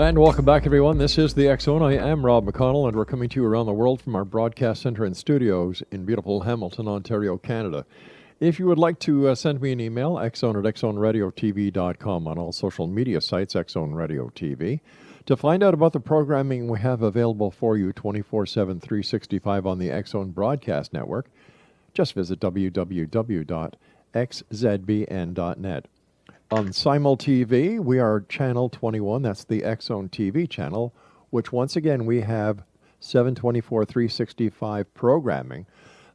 And welcome back, everyone. This is the X Zone. I am Rob McConnell, and we're coming to you around the world from our broadcast center and studios in beautiful Hamilton, Ontario, Canada. If you would like to send me an email, xzone at xzoneradiotv.com, on all social media sites, Xzone Radio TV. To find out about the programming we have available for you 24/7, 365 on the X Zone Broadcast Network, just visit www.xzbn.net. On Simul TV, we are channel 21. That's the X Zone TV channel, which once again we have 724 365 programming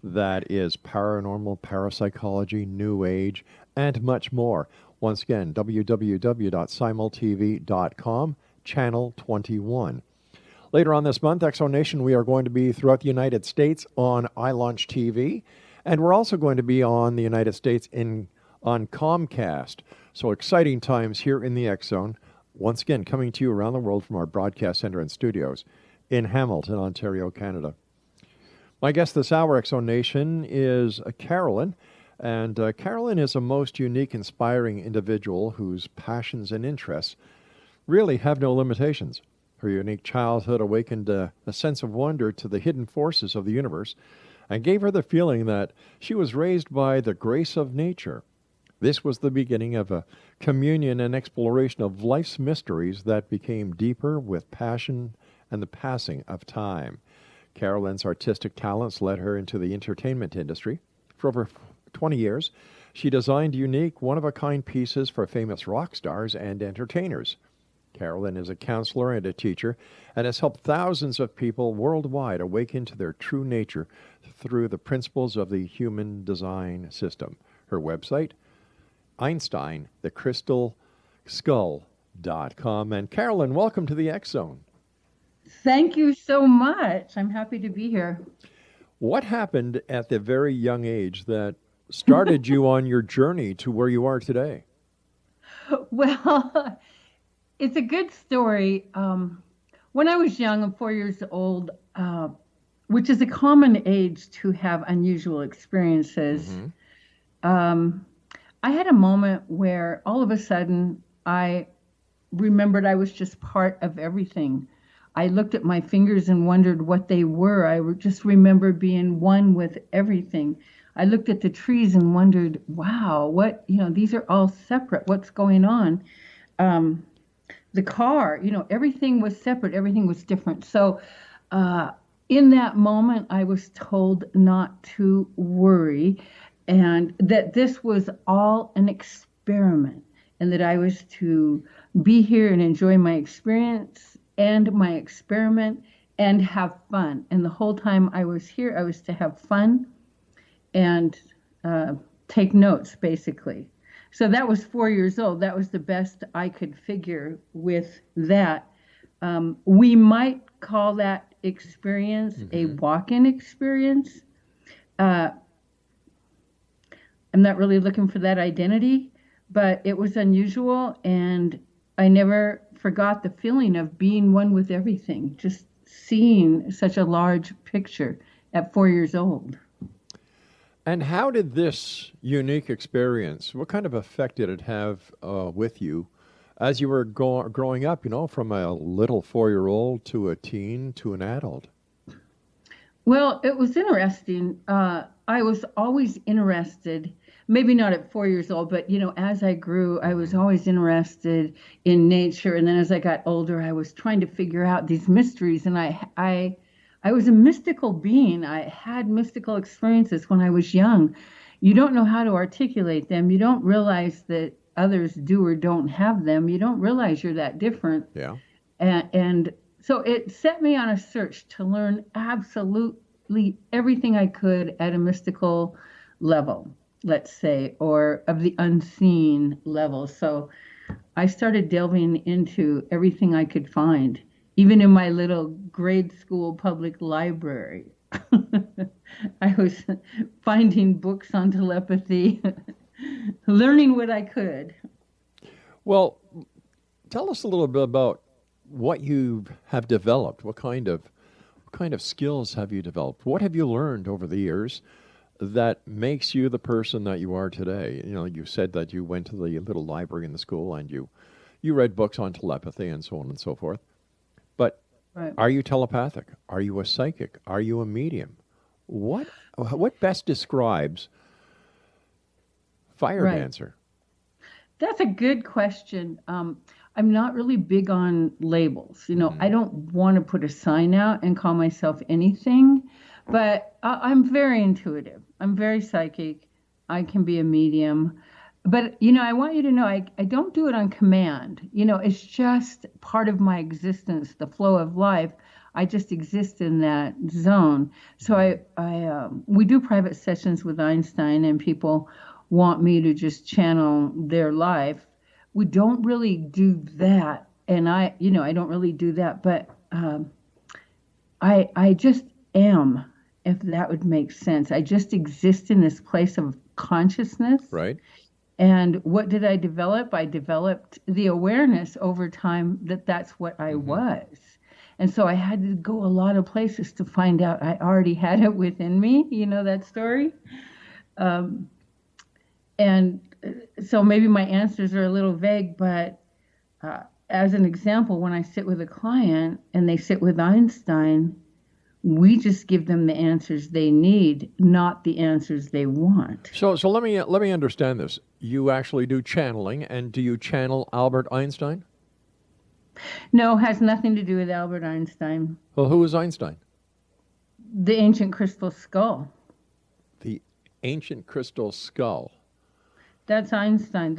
that is paranormal, parapsychology, new age, and much more. Once again, www.simultv.com, channel 21. Later on this month, X Zone Nation, we are going to be throughout the United States on iLaunch TV, and we're also going to be on the United States on Comcast. So exciting times here in the X Zone. Once again, coming to you around the world from our broadcast center and studios in Hamilton, Ontario, Canada. My guest this hour, X Zone Nation, is Carolyn. And Carolyn is a most unique, inspiring individual whose passions and interests really have no limitations. Her unique childhood awakened a sense of wonder to the hidden forces of the universe and gave her the feeling that she was raised by the grace of nature. This was the beginning of a communion and exploration of life's mysteries that became deeper with passion and the passing of time. Carolyn's artistic talents led her into the entertainment industry. For over 20 years, she designed unique, one-of-a-kind pieces for famous rock stars and entertainers. Carolyn is a counselor and a teacher and has helped thousands of people worldwide awaken to their true nature through the principles of the human design system. Her website, Einstein, the Crystal Skull.com. And Carolyn, welcome to the X Zone. Thank you so much. I'm happy to be here. What happened at the very young age that started you on your journey to where you are today? Well, it's a good story. When I was young, I'm 4 years old, which is a common age to have unusual experiences. I had a moment where all of a sudden I remembered I was just part of everything. I looked at my fingers and wondered what they were. I just remember being one with everything. I looked at the trees and wondered, wow, these are all separate. What's going on? The car, everything was separate. Everything was different. So in that moment, I was told not to worry, and that this was all an experiment, and that I was to be here and enjoy my experience and my experiment and have fun. And the whole time I was here, I was to have fun and take notes, basically. So that was 4 years old. That was the best I could figure with that. We might call that experience a walk-in experience. I'm not really looking for that identity, but it was unusual, and I never forgot the feeling of being one with everything, just seeing such a large picture at 4 years old. And how did this unique experience, what kind of effect did it have with you as you were growing up, from a little 4-year-old to a teen to an adult? Well, it was interesting. I was always interested, maybe not at 4 years old, but, as I grew, I was always interested in nature. And then as I got older, I was trying to figure out these mysteries. And I was a mystical being. I had mystical experiences when I was young. You don't know how to articulate them. You don't realize that others do or don't have them. You don't realize you're that different. Yeah. And so it set me on a search to learn absolutely everything I could at a mystical level, let's say, or of the unseen level. So I started delving into everything I could find, even in my little grade school public library. I was finding books on telepathy, learning what I could. Well, tell us a little bit about what you have developed. What kind of skills have you developed? What have you learned over the years that makes you the person that you are today? You said that you went to the little library in the school and you You read books on telepathy and so on and so forth. But Right. are you telepathic? Are you a psychic? Are you a medium? What best describes fire Right. dancer? That's a good question. I'm not really big on labels. I don't want to put a sign out and call myself anything, but I'm very intuitive. I'm very psychic. I can be a medium. But, I want you to know I don't do it on command. It's just part of my existence, the flow of life. I just exist in that zone. So we do private sessions with Einstein, and people want me to just channel their life. We don't really do that, and I don't really do that. But I just am, if that would make sense. I just exist in this place of consciousness. Right. And what did I develop? I developed the awareness over time that that's what I was. And so I had to go a lot of places to find out I already had it within me. You know that story? And so maybe my answers are a little vague, but as an example, when I sit with a client and they sit with Einstein, we just give them the answers they need, not the answers they want. So let me understand this. You actually do channeling, and do you channel Albert Einstein? No, has nothing to do with Albert Einstein. Well, who is Einstein? The ancient crystal skull. The ancient crystal skull. That's Einstein.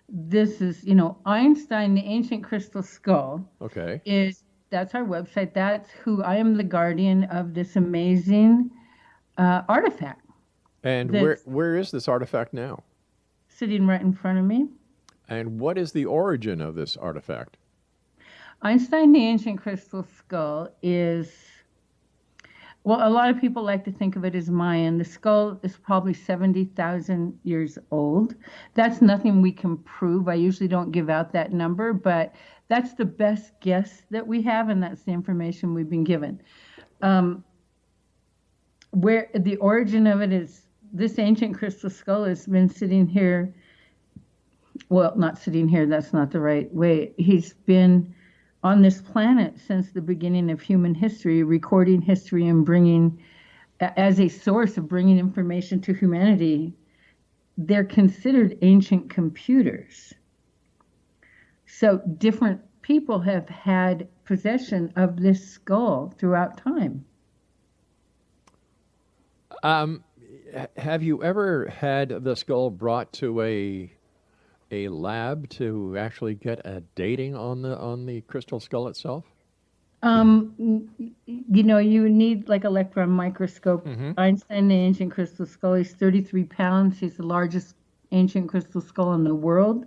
This is, Einstein, the ancient crystal skull. Okay. That's our website. That's who I am, the guardian of this amazing artifact. And where is this artifact now? Sitting right in front of me. And what is the origin of this artifact? Einstein, the ancient crystal skull is, well, a lot of people like to think of it as Mayan. The skull is probably 70,000 years old. That's nothing we can prove. I usually don't give out that number, but that's the best guess that we have, and that's the information we've been given. Where the origin of it is, this ancient crystal skull has been sitting here, well, not sitting here, that's not the right way. He's been on this planet since the beginning of human history, recording history and bringing, as a source of bringing information to humanity. They're considered ancient computers. So different people have had possession of this skull throughout time. Have you ever had the skull brought to a lab to actually get a dating on the crystal skull itself? You need like electron microscope. Einstein, the ancient crystal skull, he's 33 pounds. He's the largest ancient crystal skull in the world,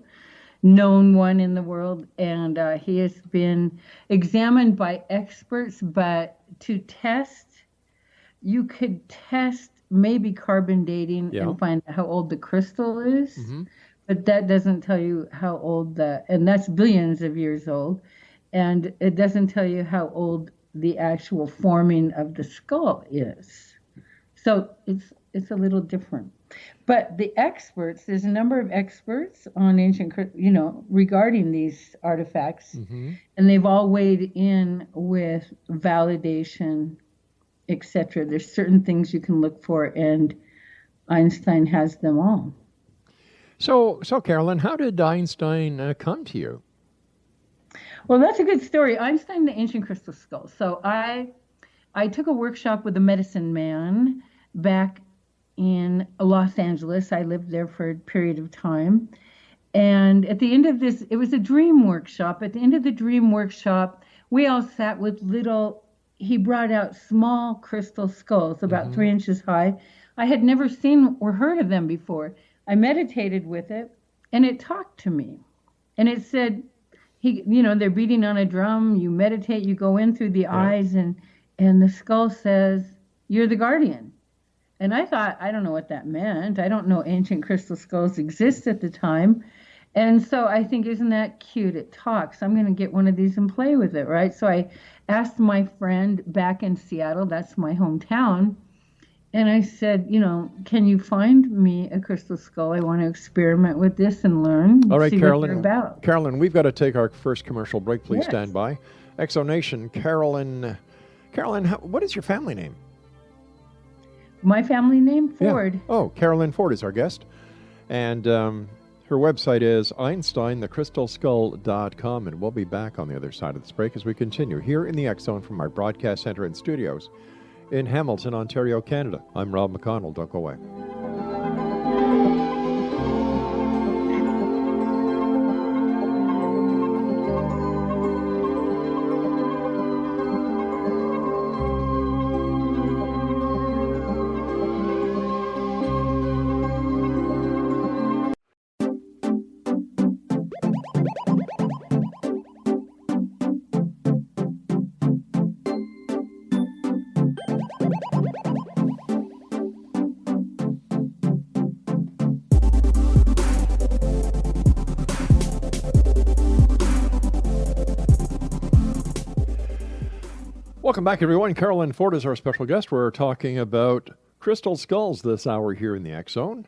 known one in the world. And he has been examined by experts, but to test, you could test maybe carbon dating and find out how old the crystal is. But that doesn't tell you how old and that's billions of years old. And it doesn't tell you how old the actual forming of the skull is. So it's a little different. But the experts, there's a number of experts on ancient, regarding these artifacts, and they've all weighed in with validation, etc. There's certain things you can look for, and Einstein has them all. So Carolyn, how did Einstein come to you? Well, that's a good story. Einstein, the ancient crystal skull. So I took a workshop with a medicine man back in Los Angeles. I lived there for a period of time. And at the end of this, it was a dream workshop. At the end of the dream workshop, we all sat with he brought out small crystal skulls, about 3 inches high. I had never seen or heard of them before. I meditated with it, and it talked to me. And it said, they're beating on a drum, you meditate, you go in through the eyes, and the skull says, you're the guardian. And I thought, I don't know what that meant. I don't know ancient crystal skulls exist at the time. And so I think, isn't that cute? It talks. I'm going to get one of these and play with it, right? So I asked my friend back in Seattle, that's my hometown, And I said, can you find me a crystal skull? I want to experiment with this and learn All and right, see what they're Carolyn. about. Carolyn, we've got to take our first commercial break. Please stand Yes. by. Exonation, Carolyn. Carolyn, what is your family name? My family name, Yeah. Ford. Oh, Carolyn Ford is our guest. And her website is einsteinthecrystalskull.com. And we'll be back on the other side of this break as we continue here in the X Zone from our broadcast center and studios in Hamilton, Ontario, Canada. I'm Rob McConnell. Don't go away. Welcome back, everyone. Carolyn Ford is our special guest. We're talking about crystal skulls this hour here in the X Zone.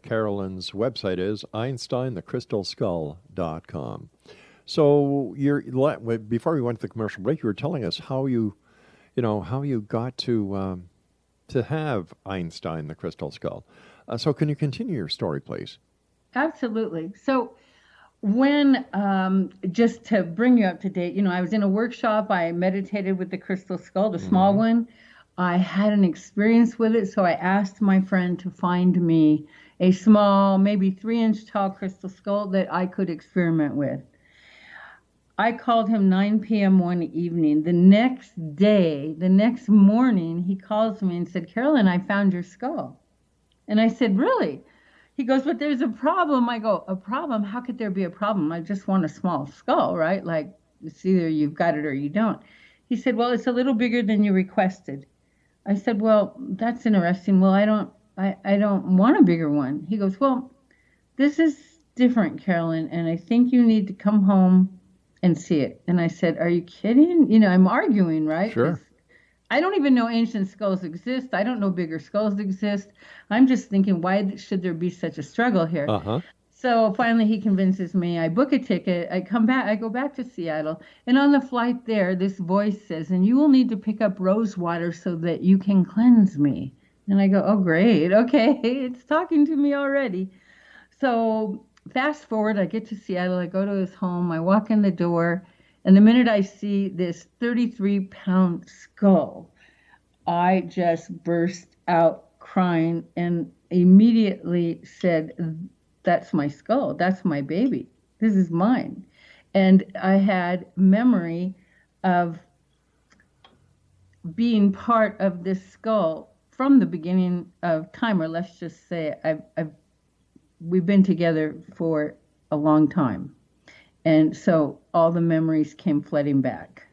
Carolyn's website is einsteinthecrystalskull.com. So before we went to the commercial break, you were telling us how you got to have Einstein the crystal skull. So can you continue your story, please? Absolutely. So when, just to bring you up to date, I was in a workshop. I meditated with the crystal skull, the small one. I had an experience with it, so I asked my friend to find me a small, maybe 3-inch tall crystal skull that I could experiment with. I called him 9 p.m. one evening. The next morning, he calls me and said, Carolyn, I found your skull. And I said, really? He goes, but there's a problem. I go, a problem? How could there be a problem? I just want a small skull, right? Like, it's either you've got it or you don't. He said, well, it's a little bigger than you requested. I said, well, that's interesting. Well, I don't want a bigger one. He goes, well, this is different, Carolyn, and I think you need to come home and see it. And I said, are you kidding? I'm arguing, right? Sure. I don't even know ancient skulls exist. I don't know bigger skulls exist. I'm just thinking, why should there be such a struggle here? Uh-huh. So finally he convinces me. I book a ticket. I go back to Seattle. And on the flight there, this voice says, and you will need to pick up rose water so that you can cleanse me. And I go, oh, great. Okay. It's talking to me already. So fast forward, I get to Seattle. I go to his home. I walk in the door. And the minute I see this 33-pound skull, I just burst out crying and immediately said, that's my skull. That's my baby. This is mine. And I had memory of being part of this skull from the beginning of time, or let's just say we've been together for a long time. And so all the memories came flooding back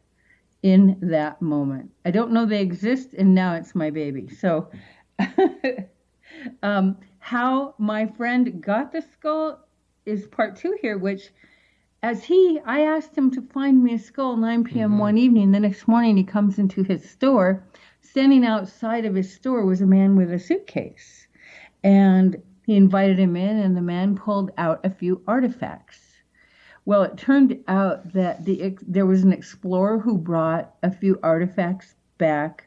in that moment. I don't know they exist, and now it's my baby. So how my friend got the skull is part 2 here, which I asked him to find me a skull 9 p.m. one evening. The next morning he comes into his store. Standing outside of his store was a man with a suitcase. And he invited him in, and the man pulled out a few artifacts. Well, it turned out that there was an explorer who brought a few artifacts back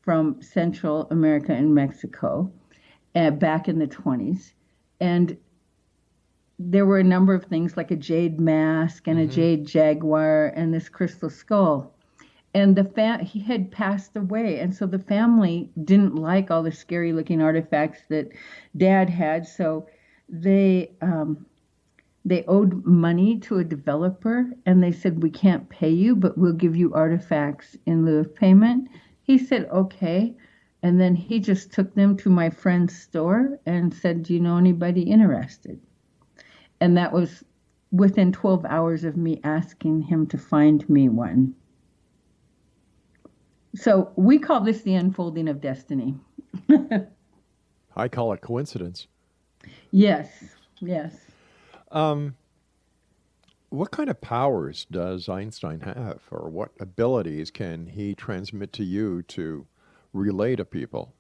from Central America and Mexico back in the 1920s. And there were a number of things like a jade mask and a jade jaguar and this crystal skull. And he had passed away. And so the family didn't like all the scary looking artifacts that Dad had. So they owed money to a developer, and they said, we can't pay you, but we'll give you artifacts in lieu of payment. He said, okay. And then he just took them to my friend's store and said, do you know anybody interested? And that was within 12 hours of me asking him to find me one. So we call this the unfolding of destiny. I call it coincidence. Yes, yes. What kind of powers does Einstein have, or what abilities can he transmit to you to relay to people?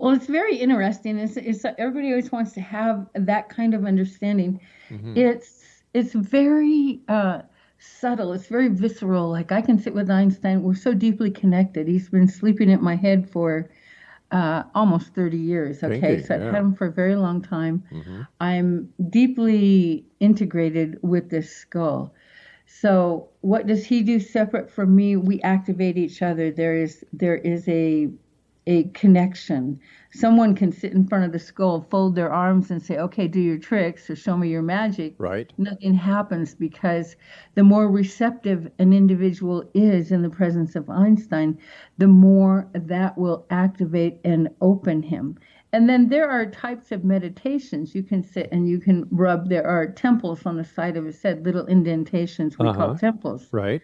Well, it's very interesting. It's everybody always wants to have that kind of understanding. Hmm. It's very subtle. It's very visceral. Like I can sit with Einstein. We're so deeply connected. He's been sleeping at my head for almost 30 years. Okay, Kinky, so I've had yeah. him for a very long time. Hmm. I'm deeply integrated with this skull. So what does he do separate from me? We activate each other. There is a connection. Someone can sit in front of the skull, fold their arms, and say, "Okay, do your tricks or show me your magic." Right. Nothing happens because the more receptive an individual is in the presence of Einstein, the more that will activate and open him. And then there are types of meditations. You can sit and you can rub. There are temples on the side of his head, little indentations we call Uh-huh. temples. Right.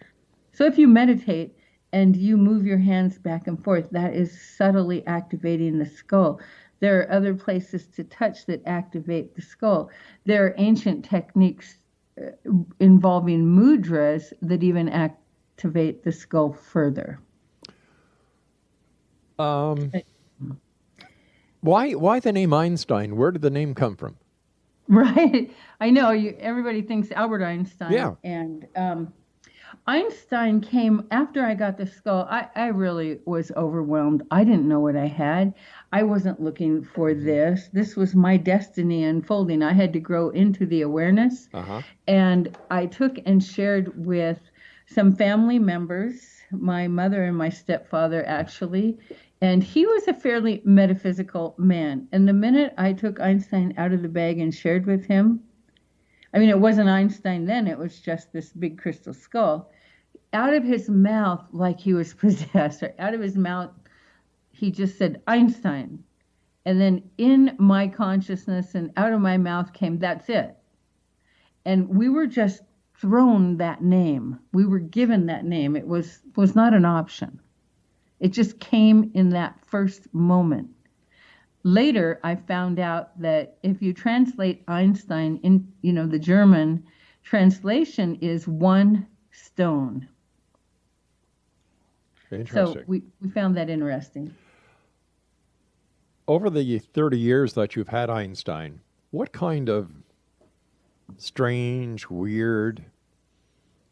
So if you meditate and you move your hands back and forth, that is subtly activating the skull. There are other places to touch that activate the skull. There are ancient techniques involving mudras that even activate the skull further. Um, why the name Einstein? Where did the name come from? Right? I know everybody thinks Albert Yeah. Einstein, and Einstein came after I got the skull. I really was overwhelmed. I didn't know what I had. I wasn't looking for Hmm. this. This was my destiny unfolding. I had to grow into the awareness. Uh-huh. And I took and shared with some family members, my mother and my stepfather, actually. And he was a fairly metaphysical man. And the minute I took Einstein out of the bag and shared with him, I mean, it wasn't Einstein then, it was just this big crystal skull. Out of his mouth, like he was possessed, or out of his mouth, he just said, Einstein. And then in my consciousness and out of my mouth came, that's it. And we were just thrown that name. We were given that name. It was not an option. It just came in that first moment. Later, I found out that if you translate Einstein in, the German translation is one stone. So Interesting. we found that interesting. Over the 30 years that you've had Einstein, what kind of strange, weird,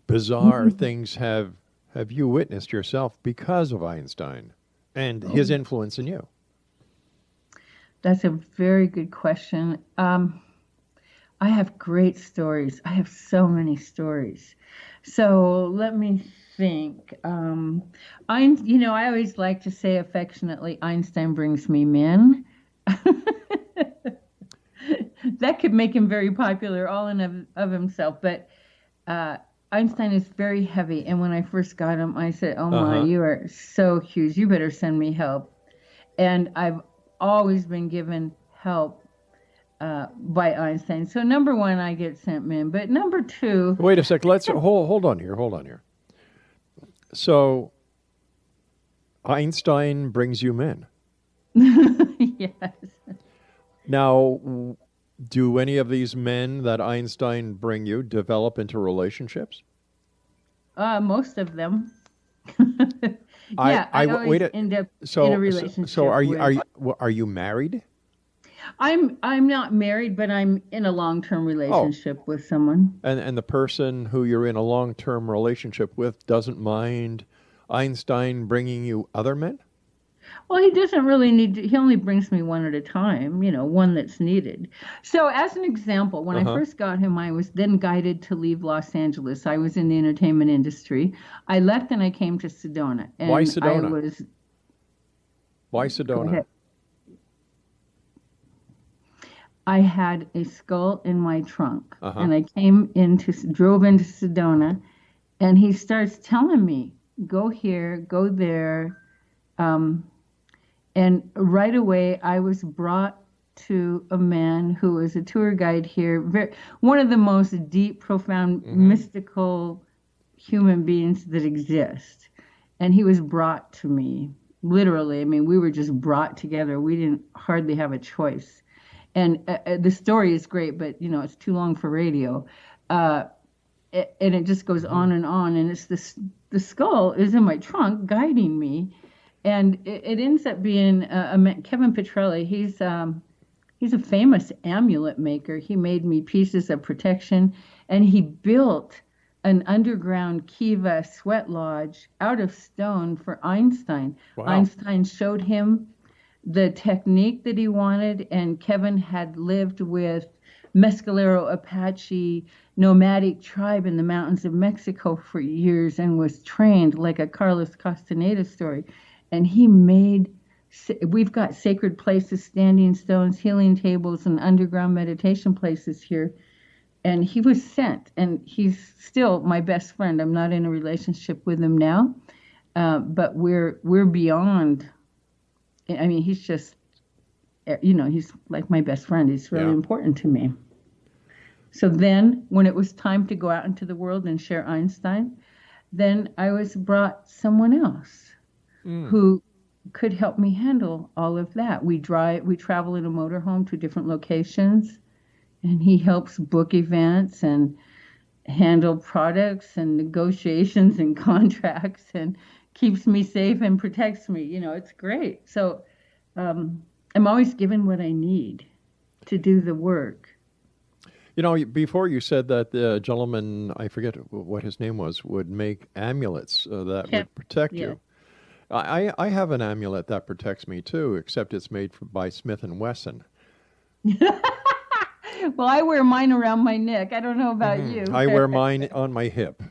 bizarre things have you witnessed yourself because of Einstein and his influence in you? That's a very good question. I have great stories. I have so many stories. So let me think. I always like to say affectionately, Einstein brings me men. That could make him very popular all in of himself. But Einstein is very heavy. And when I first got him, I said, "Oh my, Uh-huh. you are so huge. You better send me help." And I've always been given help by Einstein. So number one, I get sent men. But number two, Wait a sec. Let's hold on here. Hold on here. So Einstein brings you men. yes, Now, do any of these men that Einstein bring you develop into relationships? most of them. I Yeah, I wait. always end up in a So relationship with. are you married? I'm not married, but I'm in a long-term Oh, relationship with someone. and the person who you're in a long-term relationship with doesn't mind Einstein bringing you other men? Well, he doesn't really need to, he only brings me one at a time, one that's needed. So, as an example, when I Uh-huh. first got him, I was then guided to leave Los Angeles. I was in the entertainment industry. I left and I came to Sedona. Why And I Sedona? was, Why go Sedona? ahead. I had a skull in my trunk. Uh-huh. And I drove into Sedona. And he starts telling me, go here, go there. Um, And right away, I was brought to a man who was a tour guide here, one of the most deep, profound, Mm-hmm. mystical human beings that exist. And he was brought to me, literally. I mean, we were just brought together. We didn't hardly have a choice. And the story is great, but it's too long for radio. Uh, and it just goes Mm-hmm. on. And it's this. The skull is in my trunk, guiding me, And it ends up being Kevin Petrelli. He's a famous amulet maker. He made me pieces of protection, and he built an underground Kiva sweat lodge out of stone for Einstein. Wow. Einstein showed him the technique that he wanted, and Kevin had lived with Mescalero Apache nomadic tribe in the mountains of Mexico for years and was trained like a Carlos Castaneda story. And we've got sacred places, standing stones, healing tables, and underground meditation places here. And he was sent, and he's still my best friend. I'm not in a relationship with him now, but we're beyond. I mean, he's just, he's like my best friend. He's really important to me. So then, when it was time to go out into the world and share Einstein, then I was brought someone else who could help me handle all of that. We travel in a motorhome to different locations, and he helps book events and handle products and negotiations and contracts and keeps me safe and protects me. It's great. So I'm always given what I need to do the work. Before you said that the gentleman, I forget what his name was, would make amulets that would protect you. I have an amulet that protects me too, except it's made by Smith & Wesson. Well, I wear mine around my neck. I don't know about you. I wear mine on my hip.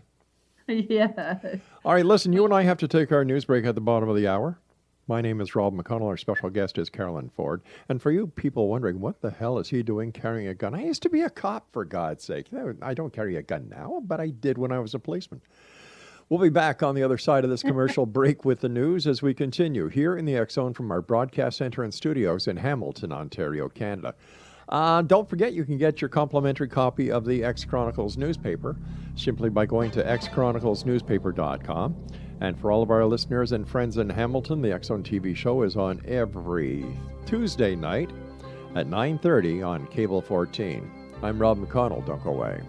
Yeah. All right, listen, you and I have to take our news break at the bottom of the hour. My name is Rob McConnell. Our special guest is Carolyn Ford. And for you people wondering, what the hell is he doing carrying a gun? I used to be a cop, for God's sake. I don't carry a gun now, but I did when I was a policeman. We'll be back on the other side of this commercial break with the news as we continue here in the X Zone from our broadcast center and studios in Hamilton, Ontario, Canada. Don't forget, you can get your complimentary copy of the X Chronicles newspaper simply by going to xchroniclesnewspaper.com. And for all of our listeners and friends in Hamilton, the X Zone TV show is on every Tuesday night at 9:30 on Cable 14. I'm Rob McConnell. Don't go away.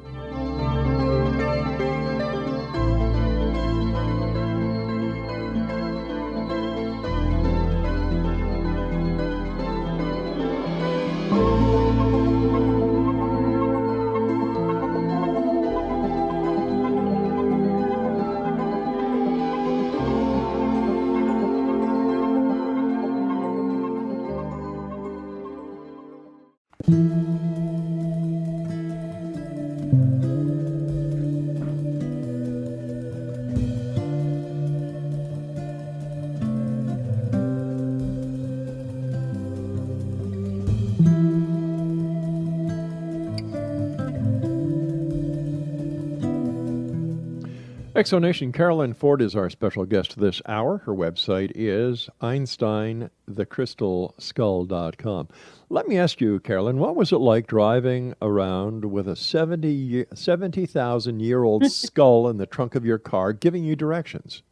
Exonation, Carolyn Ford is our special guest this hour. Her website is EinsteinTheCrystalSkull.com. Let me ask you, Carolyn, what was it like driving around with a 70,000-year-old skull in the trunk of your car giving you directions?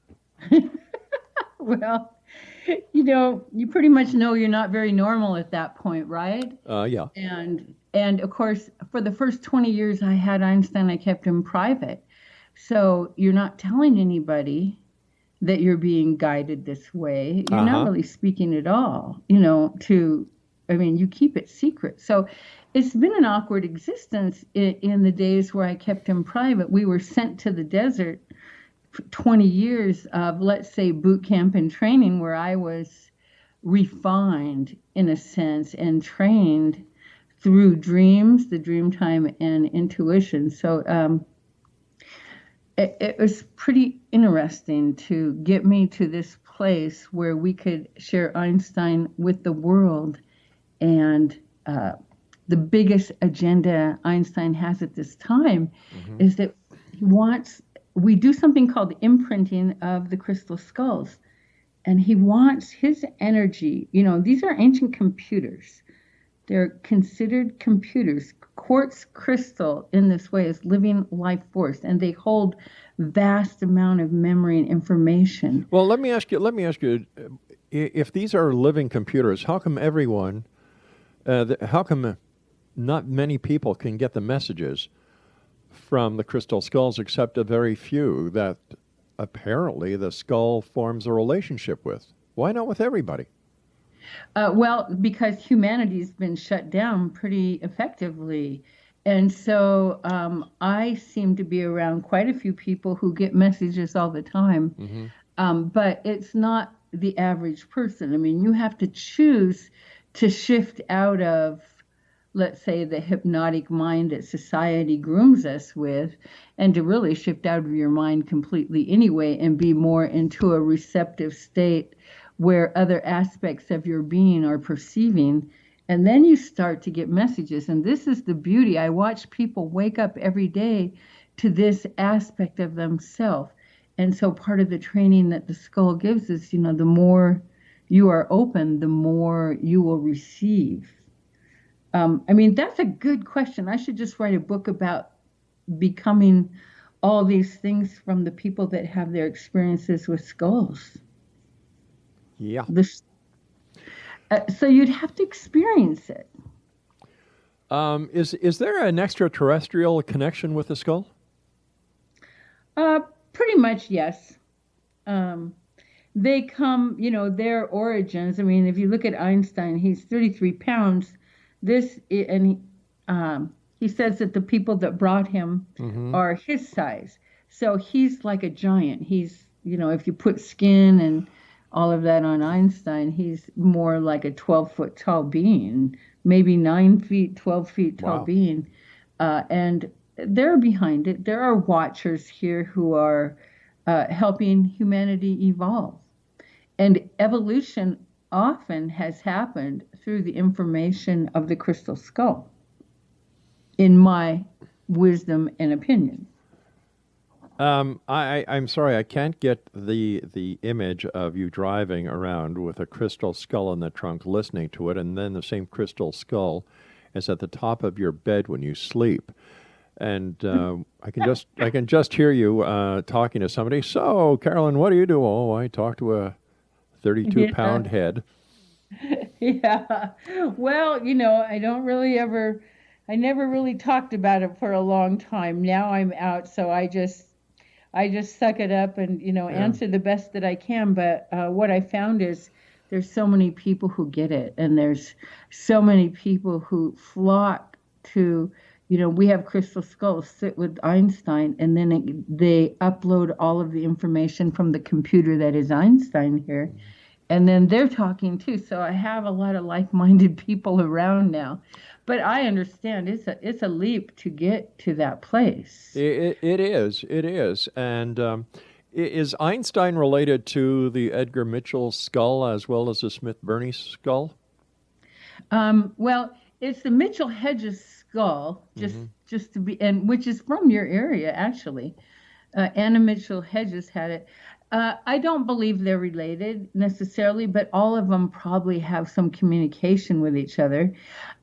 Well, you pretty much know you're not very normal at that point, right? Yeah. And of course, for the first 20 years I had Einstein, I kept him private. So you're not telling anybody that you're being guided this way. You're not really speaking at all, you keep it secret. So it's been an awkward existence in the days where I kept him private. We were sent to the desert for 20 years of, let's say, boot camp and training, where I was refined in a sense and trained through dreams, the dream time, and intuition. So, it was pretty interesting to get me to this place where we could share Einstein with the world. And the biggest agenda Einstein has at this time is that we do something called imprinting of the crystal skulls. And he wants his energy, these are ancient computers. They're considered computers. Quartz crystal in this way is living life force, and they hold vast amount of memory and information. Well, let me ask you, if these are living computers, how come not many people can get the messages from the crystal skulls except a very few that apparently the skull forms a relationship with? Why not with everybody? Well, because humanity's been shut down pretty effectively. And so I seem to be around quite a few people who get messages all the time. Hmm. But it's not the average person. I mean, you have to choose to shift out of, let's say, the hypnotic mind that society grooms us with, and to really shift out of your mind completely anyway and be more into a receptive state where other aspects of your being are perceiving. And then you start to get messages. And this is the beauty. I watch people wake up every day to this aspect of themselves. And so part of the training that the skull gives is, the more you are open, the more you will receive. I mean, that's a good question. I should just write a book about becoming all these things from the people that have their experiences with skulls. Yeah. So you'd have to experience it. Is there an extraterrestrial connection with the skull? Pretty much, yes. They come, their origins. I mean, if you look at Einstein, he's 33 pounds. He says that the people that brought him are his size. So he's like a giant. He's, if you put skin and all of that on Einstein, he's more like a 12-foot tall being, maybe 9 feet, 12 feet tall Wow. being. And they're behind it. There are watchers here who are helping humanity evolve. And evolution often has happened through the information of the crystal skull, in my wisdom and opinion. I'm sorry, I can't get the image of you driving around with a crystal skull in the trunk, listening to it, and then the same crystal skull is at the top of your bed when you sleep. And I can just hear you talking to somebody. So, Carolyn, what do you do? Oh, I talk to a 32-pound head. Yeah. Well, I never really talked about it for a long time. Now I'm out, so I just suck it up and, answer the best that I can. But what I found is there's so many people who get it, and there's so many people who flock to, we have crystal skulls sit with Einstein, and then they upload all of the information from the computer that is Einstein here. And then they're talking too. So I have a lot of like-minded people around now. But I understand it's a leap to get to that place. It is. It is. And is Einstein related to the Edgar Mitchell skull as well as the Smith-Berney skull? Well, it's the Mitchell Hedges skull, just to be, and which is from your area actually. Anna Mitchell Hedges had it. I don't believe they're related necessarily, but all of them probably have some communication with each other.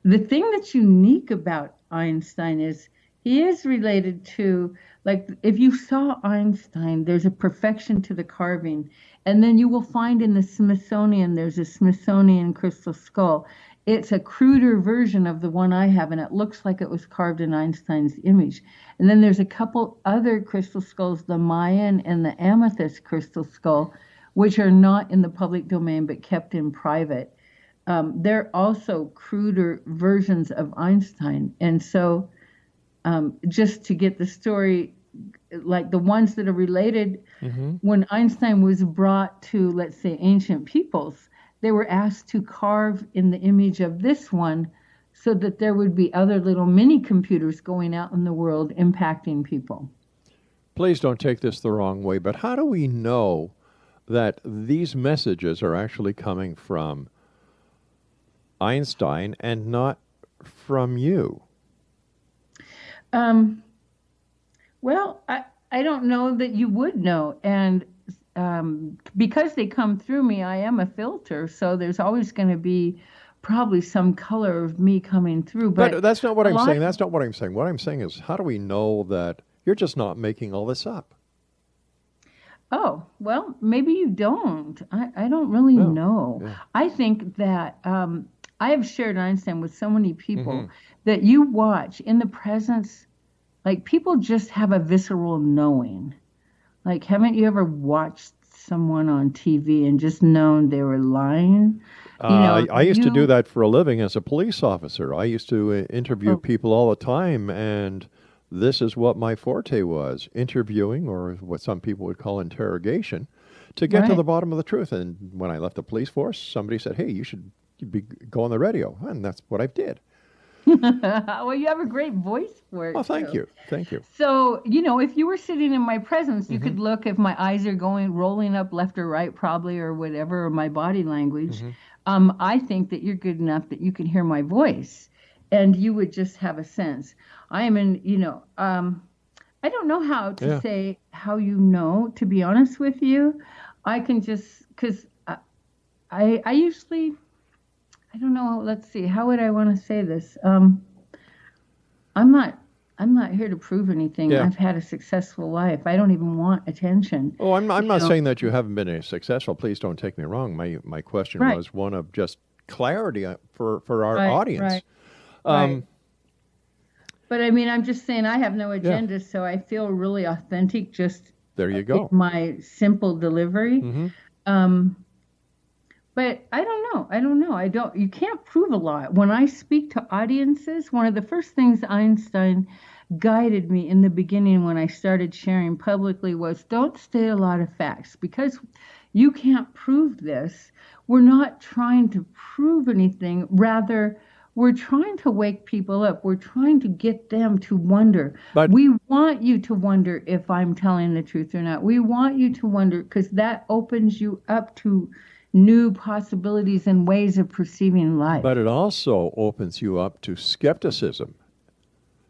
The thing that's unique about Einstein is he is related to, like, if you saw Einstein, there's a perfection to the carving. And then you will find in the Smithsonian, there's a Smithsonian crystal skull. It's a cruder version of the one I have, and it looks like it was carved in Einstein's image. And then there's a couple other crystal skulls, the Mayan and the amethyst crystal skull, which are not in the public domain but kept in private. They're also cruder versions of Einstein. And so just to get the story, like the ones that are related, when Einstein was brought to, let's say, ancient peoples, they were asked to carve in the image of this one so that there would be other little mini computers going out in the world impacting people. Please don't take this the wrong way, but how do we know that these messages are actually coming from Einstein and not from you? Well, I don't know that you would know. And because they come through me, I am a filter, so there's always going to be probably some color of me coming through. But that's not what I'm saying. That's not what I'm saying. What I'm saying is, how do we know that you're just not making all this up? Oh, well, maybe you don't. I don't really know. Yeah. I think that I have shared Einstein with so many people that you watch in the presence, like people just have a visceral knowing. Like, haven't you ever watched someone on TV and just known they were lying. I used to do that for a living as a police officer. I used to interview Oh, people all the time, and this is what my forte was, interviewing, or what some people would call interrogation, to get to right. the bottom of the truth. And when I left the police force, somebody said, hey, you should go on the radio. And that's what I did. Well, you have a great voice for Oh, it thank too. you. Thank you. So, if you were sitting in my presence, you Hmm. could look if my eyes are rolling up left or right, probably, or whatever, or my body language. Hmm. I think that you're good enough that you can hear my voice and you would just have a sense. I am in, I don't know how to Yeah. say how to be honest with you. I can just, because I usually, I don't know, let's see, how would I want to say this? I'm not I'm not here to prove anything. Yeah. I've had a successful life. I don't even want attention. Oh, I'm You not know, saying that you haven't been successful. Please don't take me wrong. My question right, was one of just clarity for our right, audience. right, right. Um, But I mean, I'm just saying I have no yeah, agenda, so I feel really authentic just there you in go. my simple delivery. Hmm. Um, but I don't know. I don't know. You can't prove a lot. When I speak to audiences, one of the first things Einstein guided me in the beginning when I started sharing publicly was don't state a lot of facts because you can't prove this. We're not trying to prove anything. Rather, we're trying to wake people up. We're trying to get them to wonder. But We want you to wonder if I'm telling the truth or not. We want you to wonder because that opens you up to new possibilities and ways of perceiving life. but it also opens you up to skepticism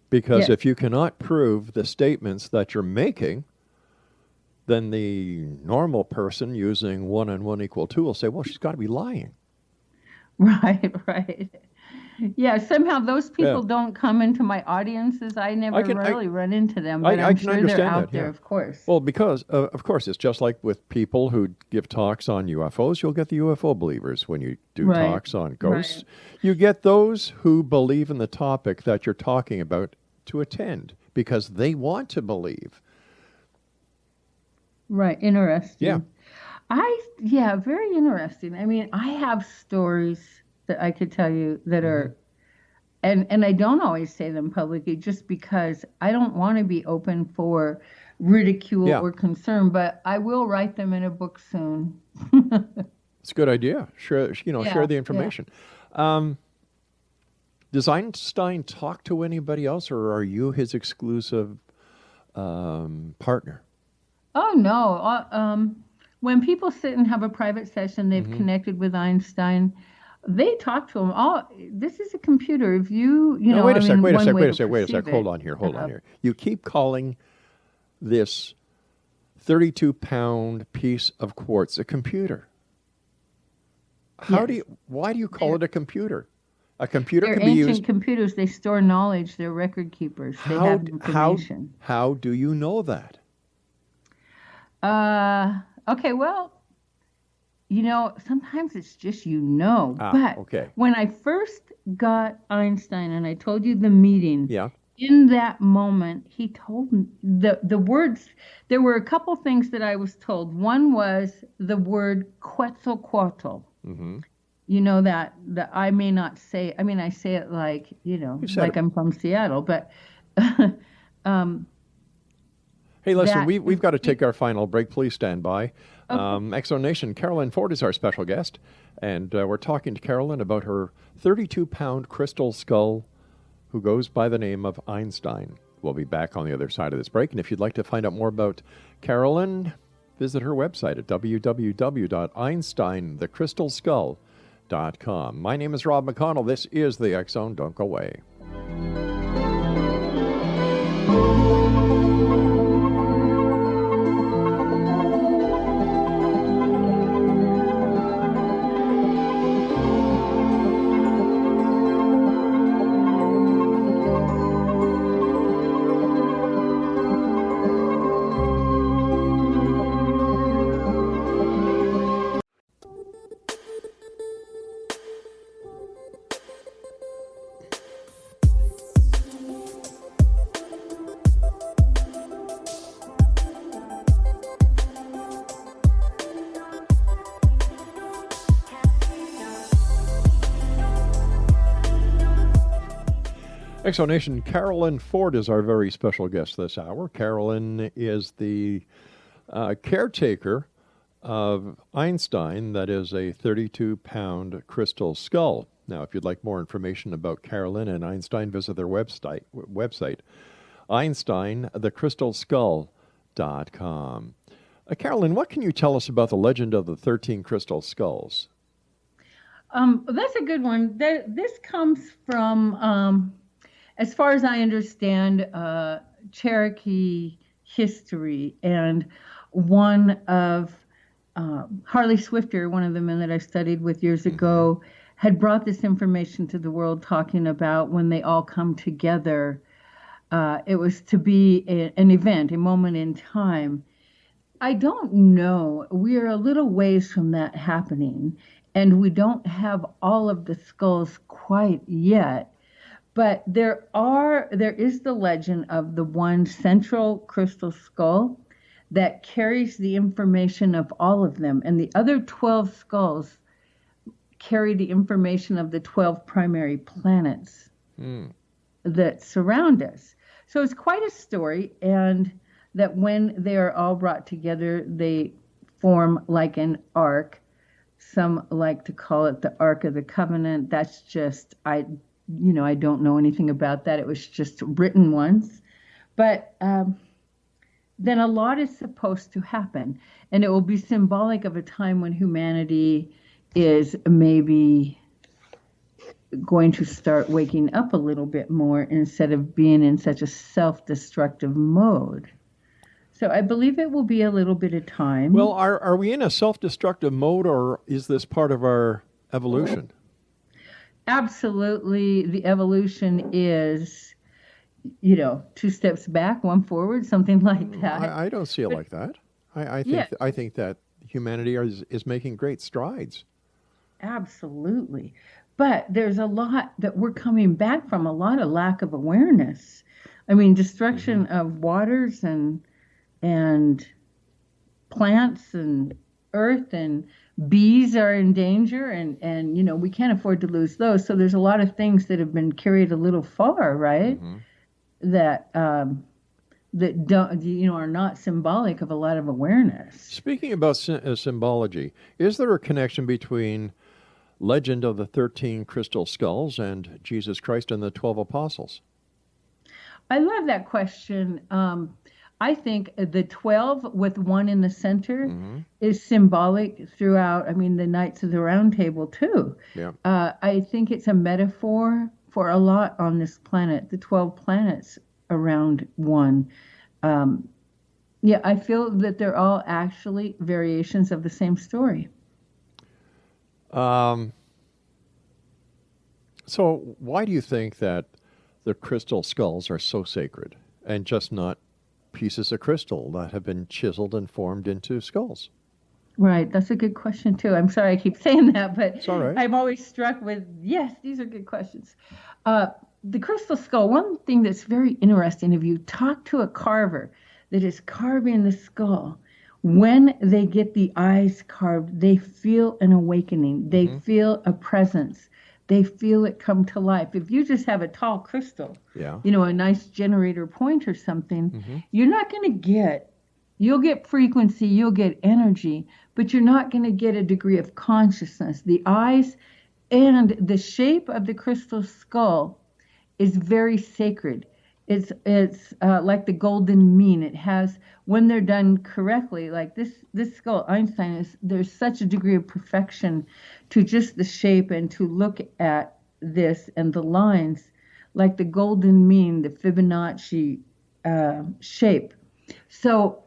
because Yes, if you cannot prove the statements that you're making, then the normal person using one and one equal two will say, "Well, she's got to be lying." right, right. Yeah, somehow those Yeah, people don't come into my audiences. I I never can I really run into them, but I I'm can sure they're understand out that. there, Yeah. of course. Well, because of course, it's just like with people who give talks on UFOs. You'll get the UFO believers. When you do Right, talks on right, ghosts, you get those who believe in the topic that you're talking about to attend because they want to believe. right. Yeah. Interesting. Yeah, very interesting. I mean, I have stories that I could tell you that Hmm. are, and I don't always say them publicly just because I don't want to be open for ridicule Yeah. or concern, but I will write them in a book soon. It's a good idea. Share Yeah, the yeah. information. Um, does Einstein talk to anybody else, or are you his exclusive partner? Oh no. When people sit and have a private session, they've Hmm. connected with Einstein. They talk to him. All this is a computer. If Now, wait I a sec. mean, Wait a one sec. way Wait a to sec. Wait a sec. perceive Hold it. on here. Hold on Uh, here. You keep calling this 32-pound piece of quartz a computer. yes, Why do you call they're it a computer? A computer they're can be ancient used. computers. They store knowledge. They're record keepers. They have information. How do you know that? Okay. Well, sometimes it's just Ah, But okay. when I first got Einstein and I told you the meeting, Yeah. in that moment, he told me the words. There were a couple things that I was told. One was the word Quetzalcoatl. Mm-hmm. You know that I may not say. I mean, I say it like You said like it. I'm from Seattle, but um, Hey, listen, that we've got to take our final break. Please stand by. okay. Exonation, Carolyn Ford is our special guest, and we're talking to Carolyn about her 32-pound crystal skull who goes by the name of Einstein. We'll be back on the other side of this break, and if you'd like to find out more about Carolyn, visit her website at www.einsteinthecrystalskull.com. My name is Rob McConnell. This is the X Zone. Don't go away. Exonation, Carolyn Ford is our very special guest this hour. Carolyn is the caretaker of Einstein, that is a 32-pound crystal skull. Now, if you'd like more information about Carolyn and Einstein, visit their website EinsteinTheCrystalSkull.com. Carolyn, what can you tell us about the legend of the 13 crystal skulls? That's a good one. This comes from, as far as I understand, Cherokee history, and one of Harley Swifter, one of the men that I studied with years ago, had brought this information to the world, talking about when they all come together. It was to be an event, a moment in time. I don't know. We are a little ways from that happening, and we don't have all of the skulls quite yet. But there is the legend of the one central crystal skull that carries the information of all of them, and the other 12 skulls carry the information of the 12 primary planets that surround us. So it's quite a story, and that when they are all brought together, they form like an ark. Some like to call it the Ark of the Covenant. That's just, I don't know anything about that. It was just written once. But then a lot is supposed to happen, and it will be symbolic of a time when humanity is maybe going to start waking up a little bit more instead of being in such a self-destructive mode. So I believe it will be a little bit of time. Well, are we in a self-destructive mode, or is this part of our evolution? Absolutely. The evolution is, 2 steps back, 1 forward, something like that. I don't see it like that. I think that humanity is making great strides. Absolutely. But there's a lot that we're coming back from, a lot of lack of awareness. I mean, destruction of waters and plants and earth, and bees are in danger, and we can't afford to lose those. So there's a lot of things that have been carried a little far, right? That don't are not symbolic of a lot of awareness. Speaking about symbology, is there a connection between legend of the 13 crystal skulls and Jesus Christ and the 12 apostles? I love that question. I think the 12 with 1 in the center is symbolic throughout. I mean, the Knights of the Round Table too. Yeah. I think it's a metaphor for a lot on this planet, the 12 planets around 1. I feel that they're all actually variations of the same story. So why do you think that the crystal skulls are so sacred and just not pieces of crystal that have been chiseled and formed into skulls? Right, that's a good question too. I'm sorry I keep saying that, but it's all right. I'm always struck with, yes, these are good questions. The crystal skull, one thing that's very interesting, if you talk to a carver that is carving the skull, when they get the eyes carved, they feel an awakening. They feel a presence. They feel it come to life. If you just have a tall crystal, a nice generator point or something, you're not going to you'll get frequency, you'll get energy, but you're not going to get a degree of consciousness. The eyes and the shape of the crystal skull is very sacred. It's like the golden mean. It has, when they're done correctly, like this skull, Einstein, there's such a degree of perfection to just the shape, and to look at this and the lines, like the golden mean, the Fibonacci shape. So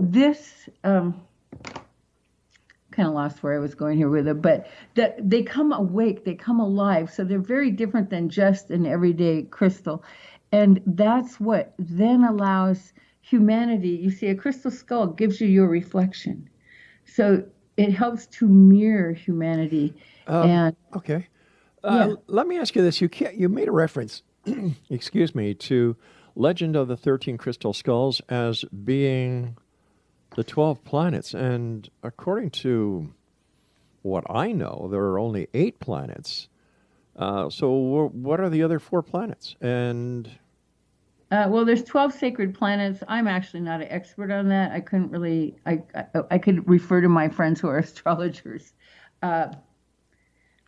this, kind of lost where I was going here with it, but that they come awake, they come alive. So they're very different than just an everyday crystal. And that's what then allows humanity. You see, a crystal skull gives you your reflection. So it helps to mirror humanity. Okay. Let me ask you this. You made a reference, excuse me, to Legend of the 13 Crystal Skulls as being the 12 planets. And according to what I know, there are only 8 planets So what are the other 4 planets? And Well, there's 12 sacred planets. I'm actually not an expert on that. I couldn't really. I could refer to my friends who are astrologers, uh,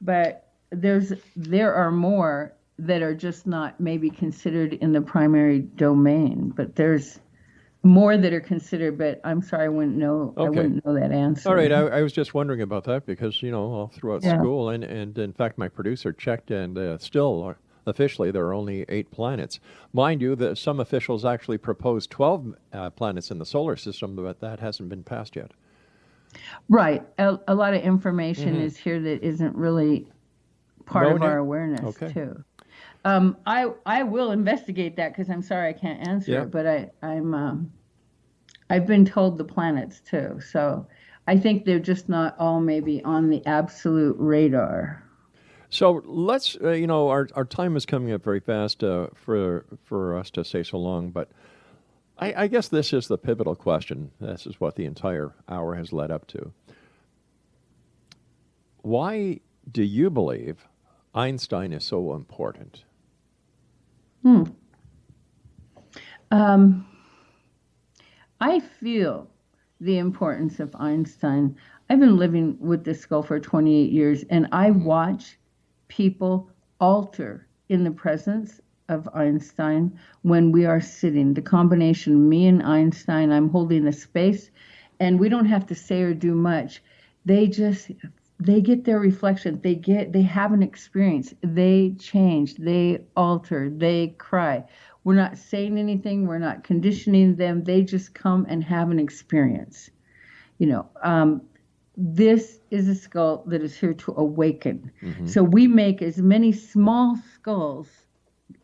but there are more that are just not maybe considered in the primary domain. But there's more that are considered. But I'm sorry, I wouldn't know. I okay. wouldn't know that answer. All right, I was just wondering about that because, all throughout Yeah. school, and in fact, my producer checked, and still, officially, there are only 8 planets. Mind you, that some officials actually proposed 12 planets in the solar system, but that hasn't been passed yet. Right. A lot of information Mhm. is here that isn't really part Known of our yet? awareness Okay. too. I will investigate that because I'm sorry I can't answer Yeah. it, but I've been told the planets too, so I think they're just not all maybe on the absolute radar. So let's, our time is coming up very fast for us to say so long, but I guess this is the pivotal question. This is what the entire hour has led up to. Why do you believe Einstein is so important? Hmm. Um, I feel the importance of Einstein. I've been living with this skull for 28 years, and I watch people alter in the presence of Einstein when we are sitting. The combination, me and Einstein, I'm holding the space, and we don't have to say or do much. They just they get their reflection. They have an experience. They change. They alter. They cry. We're not saying anything. We're not conditioning them. They just come and have an experience. You know, this is a skull that is here to awaken. Mm-hmm. So we make as many small skulls,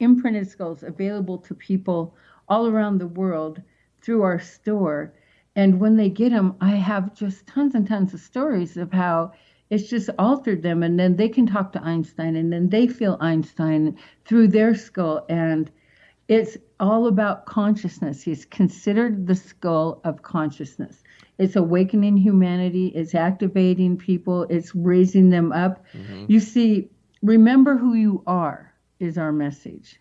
imprinted skulls, available to people all around the world through our store. And when they get them, I have just tons and tons of stories of how it's just altered them. And then they can talk to Einstein, and then they feel Einstein through their skull. And it's all about consciousness. He's considered the skull of consciousness. It's awakening humanity, it's activating people, it's raising them up. Mm-hmm. You see, remember who you are is our message.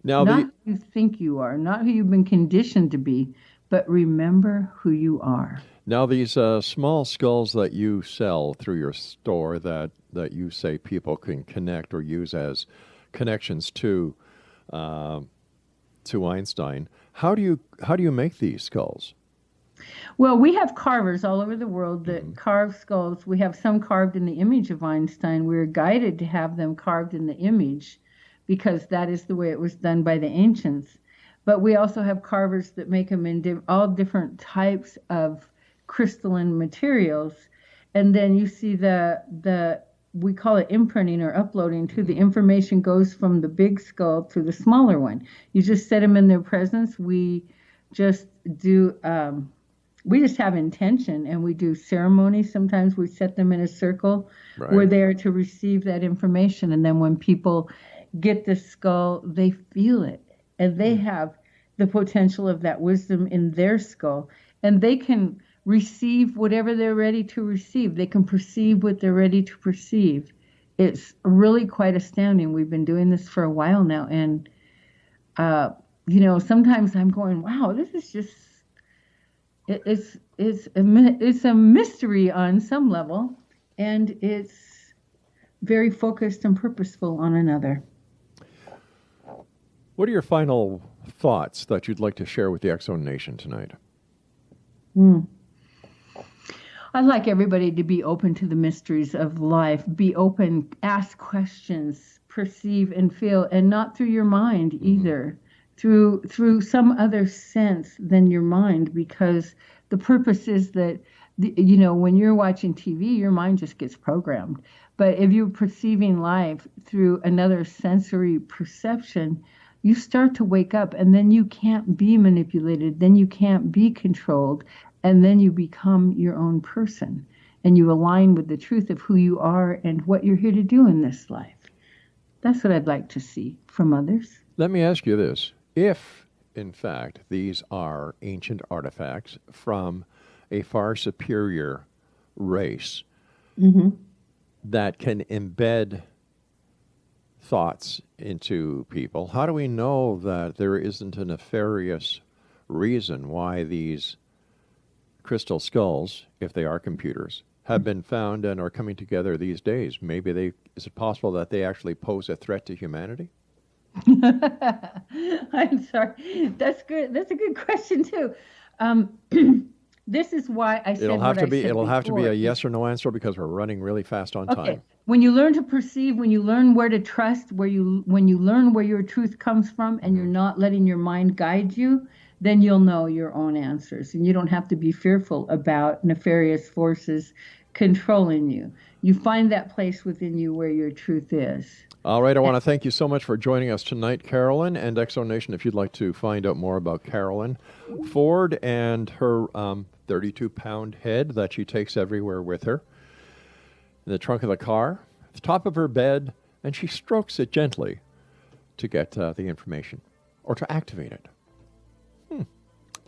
Now, Not who you think you are, not who you've been conditioned to be, but remember who you are. now these small skulls that you sell through your store that you say people can connect or use as connections uh, to Einstein. How do you make these skulls? Well, we have carvers all over the world that carve skulls. We have some carved in the image of Einstein. We're guided to have them carved in the image because that is the way it was done by the ancients. But we also have carvers that make them in all different types of crystalline materials. And then you see the we call it imprinting or uploading to the information goes from the big skull to the smaller one. You just set them in their presence. Just do we just have intention, and we do ceremony. Sometimes we set them in a circle. Right. We're there to receive that information, and then when people get the skull, they feel it, and they have the potential of that wisdom in their skull, and they can receive whatever they're ready to receive. They can perceive what they're ready to perceive. It's really quite astounding. We've been doing this for a while now, and sometimes I'm going, wow, this is just it's a mystery on some level, and it's very focused and purposeful on another. What are your final thoughts that you'd like to share with the X Zone Nation tonight? I'd like everybody to be open to the mysteries of life. Be open, ask questions, perceive and feel, and not through your mind either. Through some other sense than your mind, because the purpose is that when you're watching TV, your mind just gets programmed. But if you're perceiving life through another sensory perception, you start to wake up, and then you can't be manipulated, then you can't be controlled, and then you become your own person, and you align with the truth of who you are and what you're here to do in this life. That's what I'd like to see from others. Let me ask you this. If, in fact, these are ancient artifacts from a far superior race that can embed thoughts into people, how do we know that there isn't a nefarious reason why these crystal skulls, if they are computers, have been found and are coming together these days? Is it possible that they actually pose a threat to humanity? I'm sorry. That's good. That's a good question too. Um, this is why I said It'll have what to I be. said It'll have to be a before. yes or no answer because we're running really fast on Okay. time. When you learn to perceive, when you learn where to trust, when you learn where your truth comes from, and you're not letting your mind guide you, then you'll know your own answers, and you don't have to be fearful about nefarious forces controlling you. You find that place within you where your truth is. All right, I want to thank you so much for joining us tonight, Carolyn, and Exonation. If you'd like to find out more about Carolyn Ford and her 32-pound head that she takes everywhere with her, in the trunk of the car, at the top of her bed, and she strokes it gently to get the information or to activate it.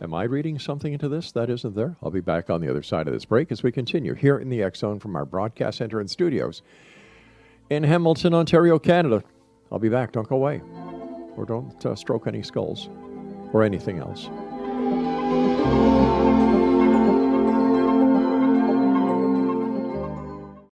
Am I reading something into this that isn't there? I'll be back on the other side of this break as we continue here in the X Zone from our broadcast center and studios in Hamilton, Ontario, Canada. I'll be back. Don't go away. Or don't stroke any skulls or anything else.